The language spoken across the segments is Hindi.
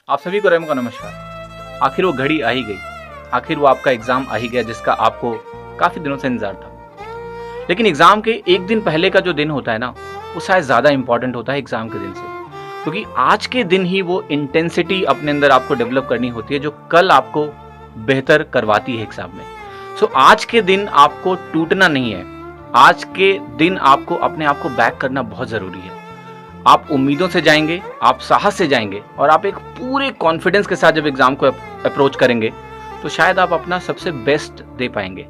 आप सभी को रेमो का नमस्कार। आखिर वो घड़ी आ ही गई, आखिर वो आपका एग्जाम आ ही गया जिसका आपको काफी दिनों से इंतजार था। लेकिन एग्जाम के एक दिन पहले का जो दिन होता है ना, वो शायद ज्यादा इंपॉर्टेंट होता है एग्जाम के दिन से, क्योंकि आज के दिन ही वो इंटेंसिटी अपने अंदर आपको डेवलप करनी होती है जो कल आपको बेहतर करवाती है एग्जाम में। सो आज के दिन आपको टूटना नहीं है, आज के दिन आपको अपने आप को बैक करना बहुत जरूरी है। आप उम्मीदों से जाएंगे, आप साहस से जाएंगे और आप एक पूरे कॉन्फिडेंस के साथ जब एग्जाम को अप्रोच करेंगे तो शायद आप अपना सबसे बेस्ट दे पाएंगे।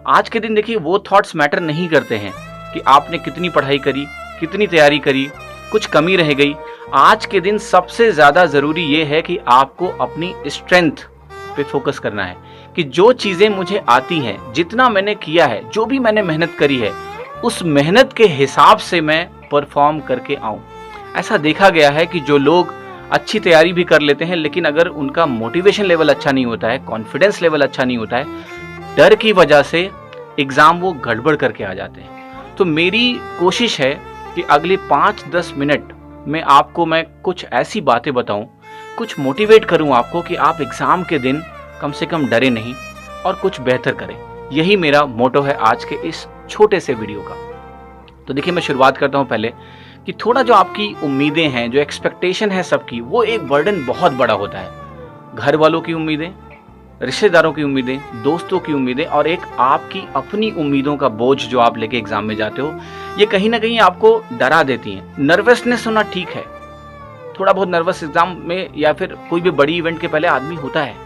आज के दिन देखिए, वो थॉट्स मैटर नहीं करते हैं कि आपने कितनी पढ़ाई करी, कितनी तैयारी करी, कुछ कमी रह गई। आज के दिन सबसे ज्यादा जरूरी ये है कि आपको अपनी स्ट्रेंथ पे फोकस करना है कि जो चीजें मुझे आती हैं, जितना मैंने किया है, जो भी मैंने मेहनत करी है, उस मेहनत के हिसाब से मैं परफॉर्म करके आऊं। ऐसा देखा गया है कि जो लोग अच्छी तैयारी भी कर लेते हैं, लेकिन अगर उनका मोटिवेशन लेवल अच्छा नहीं होता है, कॉन्फिडेंस लेवल अच्छा नहीं होता है, डर की वजह से एग्जाम वो गड़बड़ करके आ जाते हैं। तो मेरी कोशिश है कि अगले 5-10 मिनट में आपको मैं कुछ ऐसी बातें बताऊं, कुछ मोटिवेट करूं आपको कि आप एग्जाम के दिन कम से कम डरे नहीं और कुछ बेहतर करें। यही मेरा मोटो है आज के इस छोटे से वीडियो का। तो देखिए, मैं शुरुआत करता हूं पहले कि थोड़ा जो आपकी उम्मीदें हैं, जो एक्सपेक्टेशन है सबकी, वो एक बर्डन बहुत बड़ा होता है। घर वालों की उम्मीदें, रिश्तेदारों की उम्मीदें, दोस्तों की उम्मीदें और एक आपकी अपनी उम्मीदों का बोझ जो आप लेके एग्जाम में जाते हो, ये कहीं ना कहीं आपको डरा देती हैं। नर्वसनेस होना ठीक है, थोड़ा बहुत नर्वस एग्जाम में या फिर कोई भी बड़ी इवेंट के पहले आदमी होता है,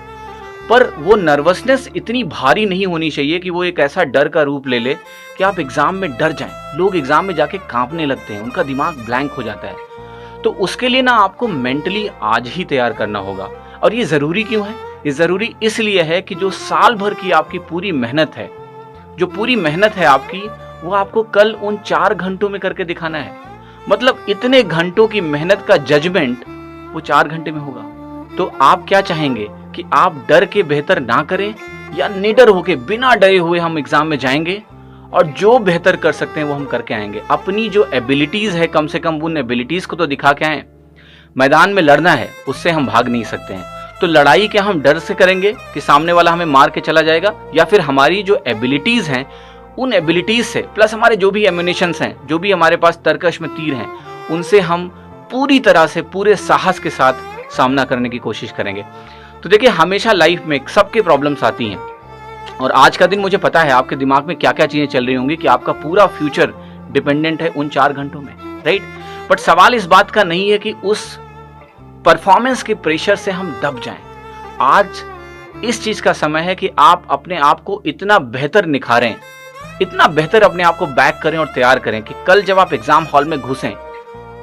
पर वो नर्वसनेस इतनी भारी नहीं होनी चाहिए कि वो एक ऐसा डर का रूप ले ले कि आप एग्जाम में डर जाएं। लोग एग्जाम में जाके कांपने लगते हैं, उनका दिमाग ब्लैंक हो जाता है। तो उसके लिए ना आपको मेंटली आज ही तैयार करना होगा। और ये जरूरी क्यों है? ये जरूरी इसलिए है कि जो साल भर की आपकी पूरी मेहनत है, जो पूरी मेहनत है आपकी, वो आपको कल उन 4 घंटों में करके दिखाना है। मतलब इतने घंटों की मेहनत का जजमेंट वो 4 घंटे में होगा। तो आप क्या चाहेंगे कि आप डर के बेहतर ना करें या निडर होके बिना डरे हुए हम एग्जाम में जाएंगे और जो बेहतर कर सकते हैं वो हम करके आएंगे। अपनी जो एबिलिटीज है, कम से कम उन एबिलिटीज को तो दिखा के आए। मैदान में लड़ना है, उससे हम भाग नहीं सकते हैं। तो लड़ाई क्या हम डर से करेंगे कि सामने वाला हमें मार के चला जाएगा, या फिर हमारी जो एबिलिटीज हैं उन एबिलिटीज से प्लस हमारे जो भी एम्युनिशंस हैं, जो भी हमारे पास तरकश में तीर हैं, उनसे हम पूरी तरह से पूरे साहस के साथ सामना करने की कोशिश करेंगे। तो देखिए, हमेशा लाइफ में सबके प्रॉब्लम्स आती हैं और आज का दिन मुझे पता है आपके दिमाग में क्या क्या चीजें चल रही होंगी कि आपका पूरा फ्यूचर डिपेंडेंट है उन 4 घंटों में, राइट? बट सवाल इस बात का नहीं है कि उस परफॉर्मेंस के प्रेशर से हम दब जाएं। आज इस चीज का समय है कि आप अपने आप को इतना बेहतर निखारें, इतना बेहतर अपने आप को बैक करें और तैयार करें कि कल जब आप एग्जाम हॉल में घुसें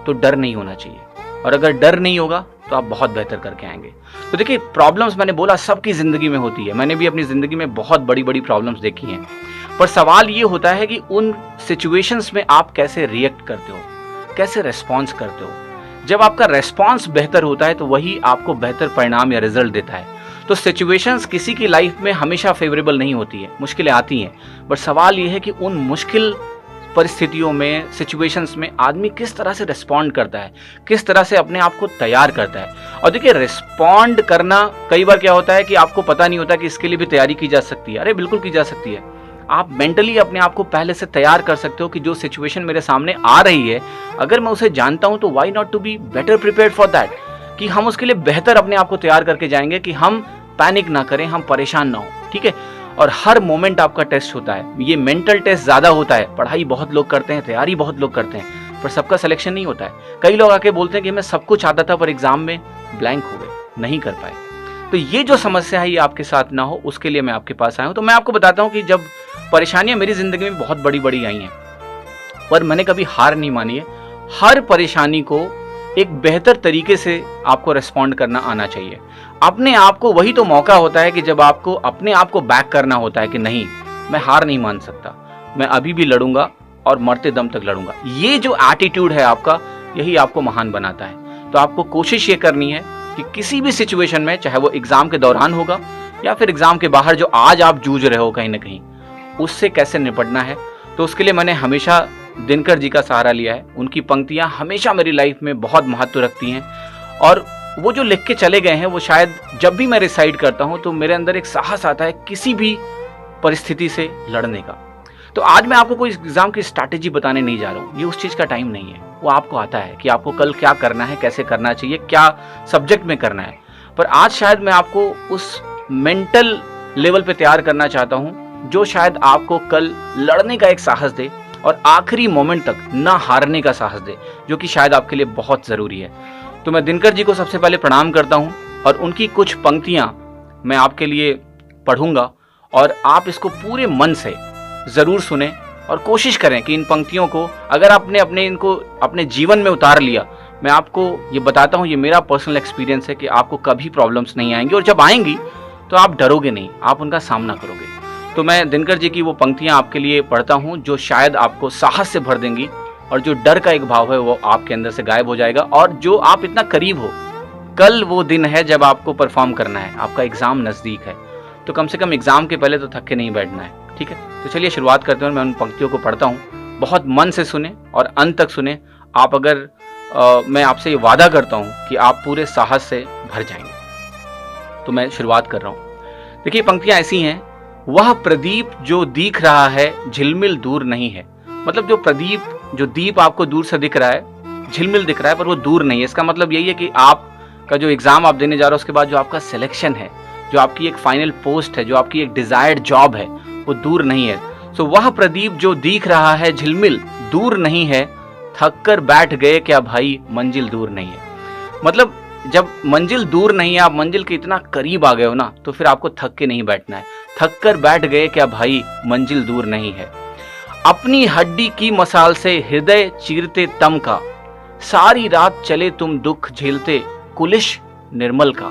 तो डर नहीं होना चाहिए। और अगर डर नहीं होगा तो आप बहुत बेहतर करके आएंगे। तो देखिए, प्रॉब्लम्स मैंने बोला सबकी जिंदगी में होती है, मैंने भी अपनी जिंदगी में बहुत बड़ी बड़ी प्रॉब्लम्स देखी हैं। पर सवाल ये होता है कि उन सिचुएशंस में आप कैसे रिएक्ट करते हो, कैसे रेस्पॉन्स करते हो। जब आपका रेस्पॉन्स बेहतर होता है तो वही आपको बेहतर परिणाम या रिजल्ट देता है। तो सिचुएशंस किसी की लाइफ में हमेशा फेवरेबल नहीं होती है, मुश्किलें आती हैं। बट सवाल ये है कि उन मुश्किल परिस्थितियों में, सिचुएशंस में आदमी किस तरह से रिस्पॉन्ड करता है, किस तरह से अपने आप को तैयार करता है। और देखिए, रिस्पॉन्ड करना कई बार क्या होता है कि आपको पता नहीं होता कि इसके लिए भी तैयारी की जा सकती है। अरे बिल्कुल की जा सकती है। आप मेंटली अपने आप को पहले से तैयार कर सकते हो कि जो सिचुएशन मेरे सामने आ रही है, अगर मैं उसे जानता हूं तो why not to be better prepared for that, कि हम उसके लिए बेहतर अपने आप को तैयार करके जाएंगे कि हम पैनिक ना करें, हम परेशान ना हो, ठीक है? और हर मोमेंट आपका टेस्ट होता है। ये मेंटल टेस्ट ज्यादा होता है। पढ़ाई बहुत लोग करते हैं, तैयारी बहुत लोग करते हैं, पर सबका सिलेक्शन नहीं होता है। कई लोग आके बोलते हैं कि मैं सब कुछ आता था पर एग्जाम में ब्लैंक हो गए, नहीं कर पाए। तो ये जो समस्या है ये आपके साथ ना हो, उसके लिए मैं आपके पास आया हूं। तो मैं आपको बताता हूं कि जब परेशानियां मेरी जिंदगी में बहुत बड़ी बड़ी आई हैं, पर मैंने कभी हार नहीं मानी है। हर परेशानी को एक बेहतर तरीके से आपको रेस्पॉन्ड करना आना चाहिए। अपने आप को वही तो मौका होता है कि जब आपको अपने आप को बैक करना होता है कि नहीं, मैं हार नहीं मान सकता, मैं अभी भी लड़ूंगा और मरते दम तक लड़ूंगा। ये जो एटीट्यूड है आपका, यही आपको महान बनाता है। तो आपको कोशिश ये करनी है कि किसी भी सिचुएशन में, चाहे वो एग्जाम के दौरान होगा या फिर एग्जाम के बाहर, जो आज आप जूझ रहे हो कहीं ना कहीं, उससे कैसे निपटना है। तो उसके लिए मैंने हमेशा दिनकर जी का सहारा लिया है। उनकी पंक्तियां हमेशा मेरी लाइफ में बहुत महत्व रखती हैं और वो जो लिख के चले गए हैं वो शायद जब भी मैं रिसाइट करता हूं तो मेरे अंदर एक साहस आता है किसी भी परिस्थिति से लड़ने का। तो आज मैं आपको कोई एग्जाम की स्ट्रैटेजी बताने नहीं जा रहा हूं, ये उस चीज का टाइम नहीं है। वो आपको आता है कि आपको कल क्या करना है, कैसे करना चाहिए, क्या सब्जेक्ट में करना है। पर आज शायद मैं आपको उस मेंटल लेवल पे तैयार करना चाहता हूं जो शायद आपको कल लड़ने का एक साहस दे और आखिरी मोमेंट तक ना हारने का साहस दे, जो कि शायद आपके लिए बहुत जरूरी है। तो मैं दिनकर जी को सबसे पहले प्रणाम करता हूं और उनकी कुछ पंक्तियां मैं आपके लिए पढ़ूंगा और आप इसको पूरे मन से जरूर सुने और कोशिश करें कि इन पंक्तियों को अगर आपने इनको अपने जीवन में उतार लिया, मैं आपको ये बताता हूँ, ये मेरा पर्सनल एक्सपीरियंस है कि आपको कभी प्रॉब्लम्स नहीं आएंगी और जब आएंगी तो आप डरोगे नहीं, आप उनका सामना करोगे। तो मैं दिनकर जी की वो पंक्तियां आपके लिए पढ़ता हूँ जो शायद आपको साहस से भर देंगी और जो डर का एक भाव है वो आपके अंदर से गायब हो जाएगा। और जो आप इतना करीब हो, कल वो दिन है जब आपको परफॉर्म करना है, आपका एग्जाम नजदीक है, तो कम से कम एग्जाम के पहले तो थक के नहीं बैठना है, ठीक है। तो चलिए शुरुआत करते हैं। मैं उन पंक्तियों को पढ़ता हूँ, बहुत मन से सुने और अंत तक सुने। आप अगर मैं आपसे ये वादा करता हूँ कि आप पूरे साहस से भर जाएंगे। तो मैं शुरुआत कर रहा हूँ। देखिए पंक्तियां ऐसी हैं, वह प्रदीप जो दिख रहा है झिलमिल दूर नहीं है। मतलब जो दीप आपको दूर से दिख रहा है, झिलमिल दिख रहा है, पर वो दूर नहीं है। इसका मतलब यही है कि आपका जो एग्जाम आप देने जा रहे हो उसके बाद जो आपका सिलेक्शन है, जो आपकी एक फाइनल पोस्ट है, जो आपकी एक डिजायर्ड जॉब है, वो दूर नहीं है। सो वह प्रदीप जो दिख रहा है झिलमिल दूर नहीं है, थक कर बैठ गए क्या भाई मंजिल दूर नहीं है। मतलब जब मंजिल दूर नहीं है, आप मंजिल के इतना करीब आ गए हो ना, तो फिर आपको थक के नहीं बैठना है। थक कर बैठ गए क्या भाई मंजिल दूर नहीं है। अपनी हड्डी की मसाल से हृदय चीरते तम का, सारी रात चले तुम दुख झेलते कुलिश निर्मल का।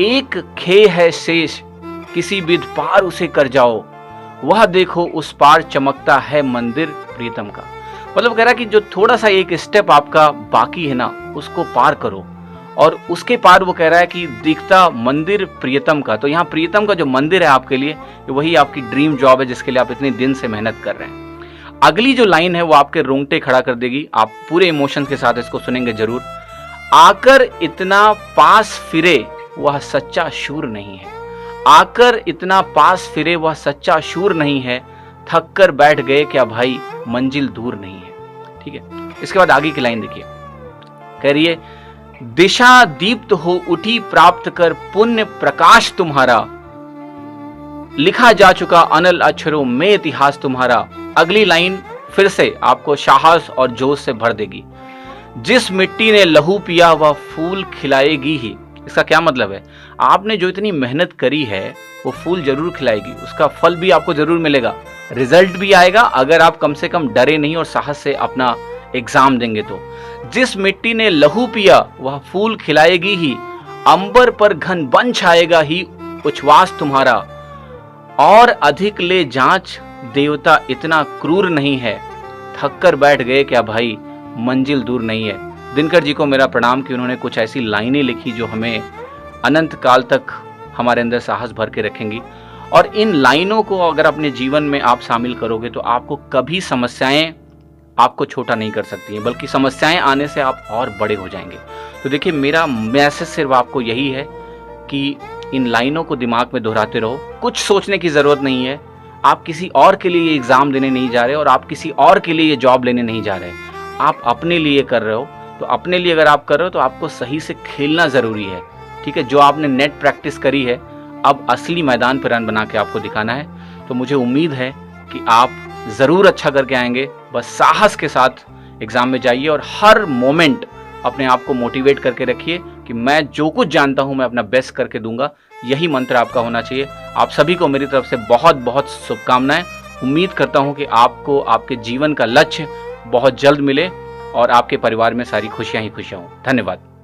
एक खे है शेष किसी विध पार उसे कर जाओ, वह देखो उस पार चमकता है मंदिर प्रीतम का। मतलब कह रहा है कि जो थोड़ा सा एक स्टेप आपका बाकी है ना, उसको पार करो। और उसके पार वो कह रहा है कि दिखता मंदिर प्रियतम का। तो यहाँ प्रियतम का जो मंदिर है आपके लिए, वही आपकी ड्रीम जॉब है जिसके लिए आप इतने दिन से मेहनत कर रहे हैं। अगली जो लाइन है वो आपके रोंगटे खड़ा कर देगी। आप पूरे इमोशन के साथ इसको सुनेंगे जरूर। आकर इतना पास फिरे वह सच्चा शूर नहीं है। आकर इतना पास फिरे वह सच्चा शूर नहीं है, थक कर बैठ गए क्या भाई मंजिल दूर नहीं है। ठीक है, इसके बाद आगे की लाइन देखिए, कह रही है दिशा दीप्त हो उठी प्राप्त कर पुण्य प्रकाश तुम्हारा, लिखा जा चुका अनल अक्षरों में इतिहास तुम्हारा। अगली लाइन फिर से आपको साहस और जोश से भर देगी। जिस मिट्टी ने लहू पिया वह फूल खिलाएगी ही। इसका क्या मतलब है, आपने जो इतनी मेहनत करी है वो फूल जरूर खिलाएगी, उसका फल भी आपको जरूर मिलेगा, रिजल्ट भी आएगा, अगर आप कम से कम डरे नहीं और साहस से अपना एग्जाम देंगे तो। जिस मिट्टी ने लहू पिया वह फूल खिलाएगी ही, अंबर पर घन बन छाएगा ही उच्छ्वास तुम्हारा। और अधिक ले जांच देवता इतना क्रूर नहीं है, थक कर बैठ गए क्या भाई मंजिल दूर नहीं है। दिनकर जी को मेरा प्रणाम कि उन्होंने कुछ ऐसी लाइनें लिखी जो हमें अनंत काल तक हमारे अंदर साहस भर के रखेंगी। और इन लाइनों को अगर अपने जीवन में आप शामिल करोगे तो आपको कभी समस्याएं आपको छोटा नहीं कर सकती हैं, बल्कि समस्याएं आने से आप और बड़े हो जाएंगे। तो देखिए मेरा मैसेज सिर्फ आपको यही है कि इन लाइनों को दिमाग में दोहराते रहो। कुछ सोचने की जरूरत नहीं है, आप किसी और के लिए एग्जाम देने नहीं जा रहे और आप किसी और के लिए ये जॉब लेने नहीं जा रहे, आप अपने लिए कर रहे हो। तो अपने लिए अगर आप कर रहे हो तो आपको सही से खेलना जरूरी है। ठीक है, जो आपने नेट प्रैक्टिस करी है अब असली मैदान पर रन बना के आपको दिखाना है। तो मुझे उम्मीद है कि आप जरूर अच्छा करके आएंगे। बस साहस के साथ एग्जाम में जाइए और हर मोमेंट अपने आप को मोटिवेट करके रखिए कि मैं जो कुछ जानता हूं मैं अपना बेस्ट करके दूंगा। यही मंत्र आपका होना चाहिए। आप सभी को मेरी तरफ से बहुत बहुत शुभकामनाएं। उम्मीद करता हूं कि आपको आपके जीवन का लक्ष्य बहुत जल्द मिले और आपके परिवार में सारी खुशियां ही खुशियां हों। धन्यवाद।